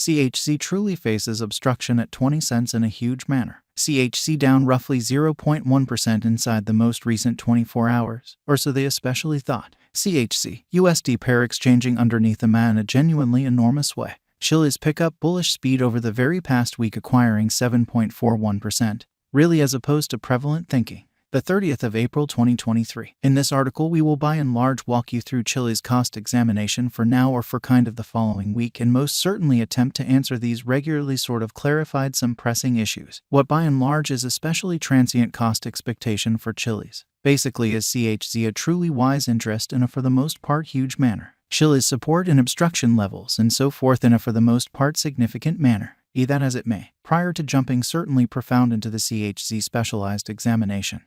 CHZ truly faces obstruction at 20 cents in a huge manner. CHZ down roughly 0.1% inside the most recent 24 hours, or so they especially thought. CHZ USD pair exchanging underneath the man in a genuinely enormous way. Chiliz pick up bullish speed over the very past week, acquiring 7.41%, really as opposed to prevalent thinking. The 30th of April 2023. In this article, we will by and large walk you through Chiliz cost examination for now or for kind of the following week, and most certainly attempt to answer these regularly sort of clarified some pressing issues. What by and large is especially transient cost expectation for Chiliz. Basically, is CHZ a truly wise interest in a for the most part huge manner? Chiliz support and obstruction levels and so forth in a for the most part significant manner. Be that as it may, prior to jumping certainly profound into the CHZ specialized examination.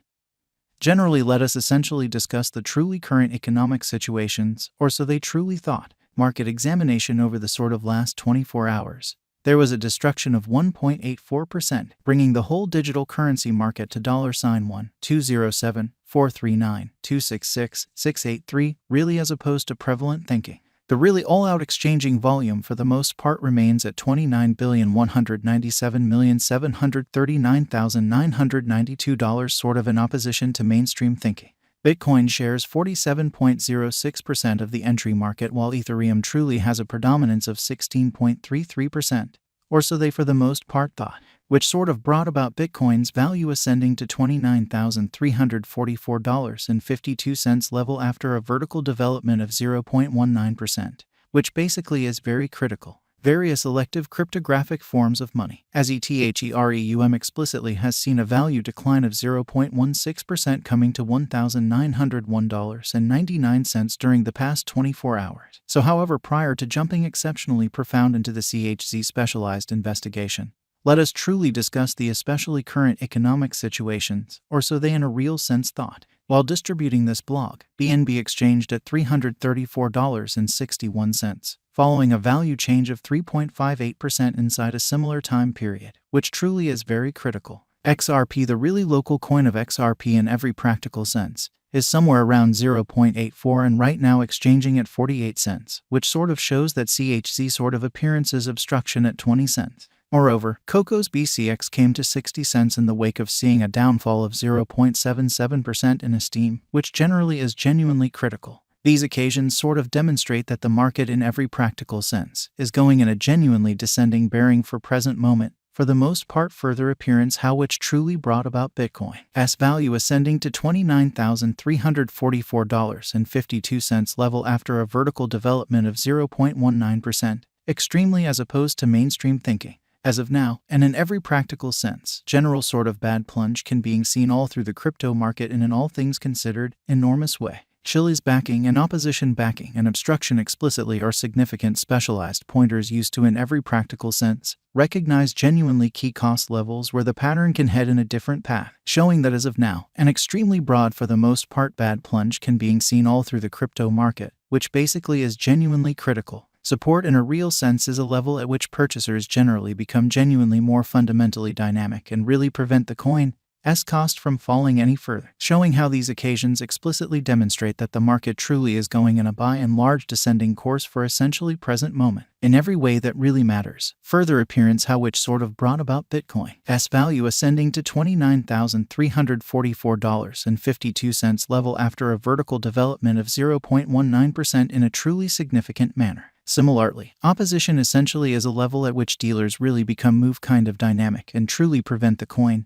Generally, let us essentially discuss the truly current economic situations, or so they truly thought. Market examination over the sort of last 24 hours. There was a destruction of 1.84%, bringing the whole digital currency market to $1,207,439,266,683, really as opposed to prevalent thinking. The really all-out exchanging volume for the most part remains at $29,197,739,992, sort of in opposition to mainstream thinking. Bitcoin shares 47.06% of the entry market, while Ethereum truly has a predominance of 16.33%, or so they for the most part thought, which sort of brought about Bitcoin's value ascending to $29,344.52 level after a vertical development of 0.19%, which basically is very critical. Various elective cryptographic forms of money, as Ethereum explicitly has seen a value decline of 0.16%, coming to $1,901.99 during the past 24 hours. So however, prior to jumping exceptionally profound into the CHZ specialized investigation, let us truly discuss the especially current economic situations, or so they in a real sense thought. While distributing this blog, BNB exchanged at $334.61, following a value change of 3.58% inside a similar time period, which truly is very critical. XRP, the really local coin of XRP in every practical sense, is somewhere around 0.84 and right now exchanging at 48 cents, which sort of shows that CHZ sort of appearances obstruction at 20 cents. Moreover, Coco's BCX came to 60 cents in the wake of seeing a downfall of 0.77% in esteem, which generally is genuinely critical. These occasions sort of demonstrate that the market in every practical sense is going in a genuinely descending bearing for present moment, for the most part further appearance how which truly brought about Bitcoin's value ascending to $29,344.52 level after a vertical development of 0.19%, extremely as opposed to mainstream thinking. As of now, and in every practical sense, general sort of bad plunge can being seen all through the crypto market in an all things considered, enormous way. Chiliz backing and opposition backing and obstruction explicitly are significant specialized pointers used to in every practical sense, recognize genuinely key cost levels where the pattern can head in a different path, showing that as of now, an extremely broad for the most part bad plunge can being seen all through the crypto market, which basically is genuinely critical. Support in a real sense is a level at which purchasers generally become genuinely more fundamentally dynamic and really prevent the coin's cost from falling any further, showing how these occasions explicitly demonstrate that the market truly is going in a by and large descending course for essentially present moment, in every way that really matters. Further appearance how which sort of brought about Bitcoin's value ascending to $29,344.52 level after a vertical development of 0.19% in a truly significant manner. Similarly, opposition essentially is a level at which dealers really become move kind of dynamic and truly prevent the coin's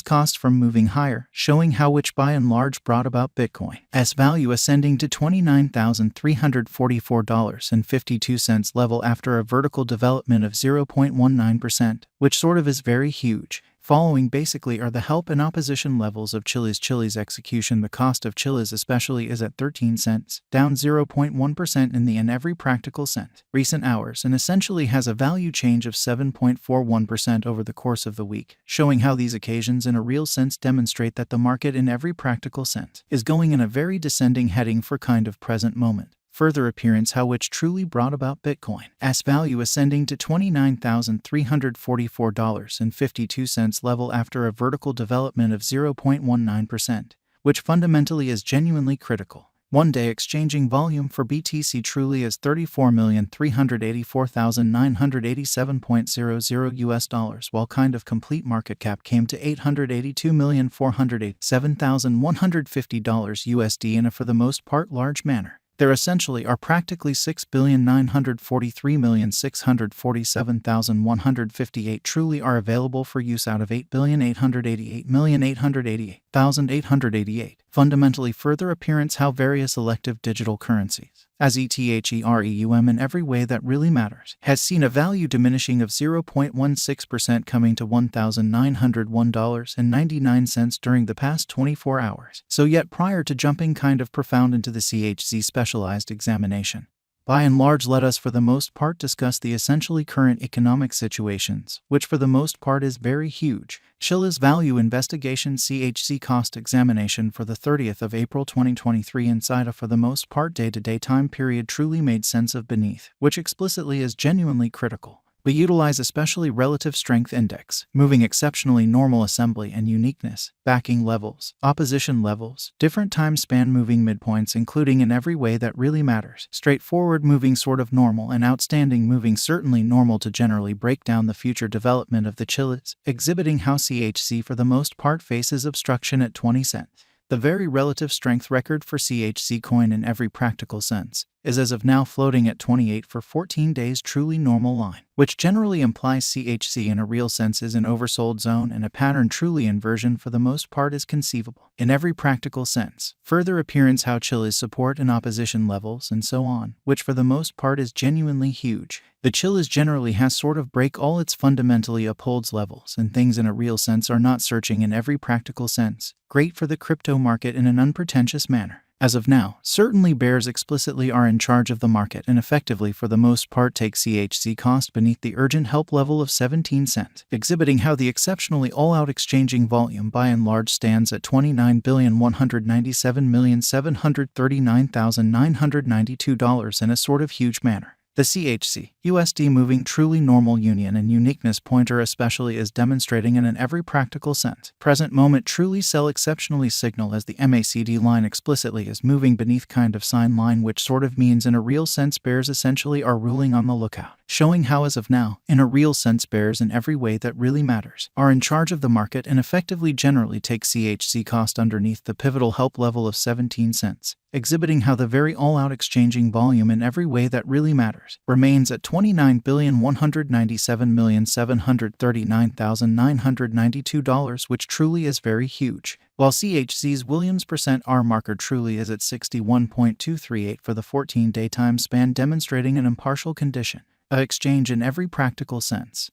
cost from moving higher, showing how which by and large brought about Bitcoin's value ascending to $29,344.52 level after a vertical development of 0.19%, which sort of is very huge. Following basically are the help and opposition levels of Chiliz execution. The cost of Chiliz especially is at 13 cents, down 0.1% in every practical sense. Recent hours and essentially has a value change of 7.41% over the course of the week, showing how these occasions in a real sense demonstrate that the market in every practical sense is going in a very descending heading for kind of present moment. Further appearance how which truly brought about Bitcoin's value ascending to $29,344.52 level after a vertical development of 0.19%, which fundamentally is genuinely critical. One-day exchanging volume for BTC truly is $34,384,987.00 while kind of complete market cap came to $882,487,150 USD in a for the most part large manner. There essentially are practically 6,943,647,158 truly are available for use out of 8,888,888,888. Fundamentally further appearance how various elective digital currencies, as ETHEREUM in every way that really matters, has seen a value diminishing of 0.16% coming to $1,901.99 during the past 24 hours. So yet prior to jumping kind of profound into the CHZ specialized examination, by and large let us for the most part discuss the essentially current economic situations, which for the most part is very huge. Chiliz Value Investigation CHZ Cost Examination for the 30th of April 2023 inside a for the most part day-to-day time period truly made sense of beneath, which explicitly is genuinely critical. We utilize especially relative strength index, moving exceptionally normal assembly and uniqueness, backing levels, opposition levels, different time span moving midpoints including in every way that really matters, straightforward moving sort of normal and outstanding moving certainly normal to generally break down the future development of the Chiliz, exhibiting how CHZ for the most part faces obstruction at 20 cents. The very relative strength record for CHZ coin in every practical sense is as of now floating at 28 for 14 days truly normal line, which generally implies CHZ in a real sense is an oversold zone and a pattern truly inversion for the most part is conceivable. In every practical sense, further appearance how Chiliz support and opposition levels and so on, which for the most part is genuinely huge. The Chiliz generally has sort of break all its fundamentally upholds levels and things in a real sense are not searching in every practical sense. Great for the crypto market in an unpretentious manner. As of now, certainly bears explicitly are in charge of the market and effectively for the most part take CHZ cost beneath the urgent help level of 17 cents, exhibiting how the exceptionally all-out exchanging volume by and large stands at $29,197,739,992 in a sort of huge manner. The CHZ USD moving truly normal union and uniqueness pointer especially is demonstrating in every practical sense. Present moment truly sell exceptionally signal as the MACD line explicitly is moving beneath kind of sign line which sort of means in a real sense bears essentially are ruling on the lookout, showing how as of now, in a real sense bears in every way that really matters, are in charge of the market and effectively generally take CHZ cost underneath the pivotal help level of 17 cents. Exhibiting how the very all-out exchanging volume in every way that really matters remains at $29,197,739,992, which truly is very huge, while CHZ's Williams %R marker truly is at 61.238 for the 14-day time span demonstrating an impartial condition, a exchange in every practical sense.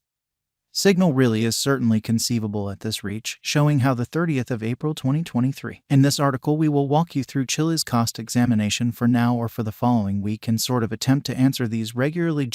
Signal really is certainly conceivable at this reach, showing how the 30th of April 2023. In this article we will walk you through Chiliz cost examination for now or for the following week and sort of attempt to answer these regularly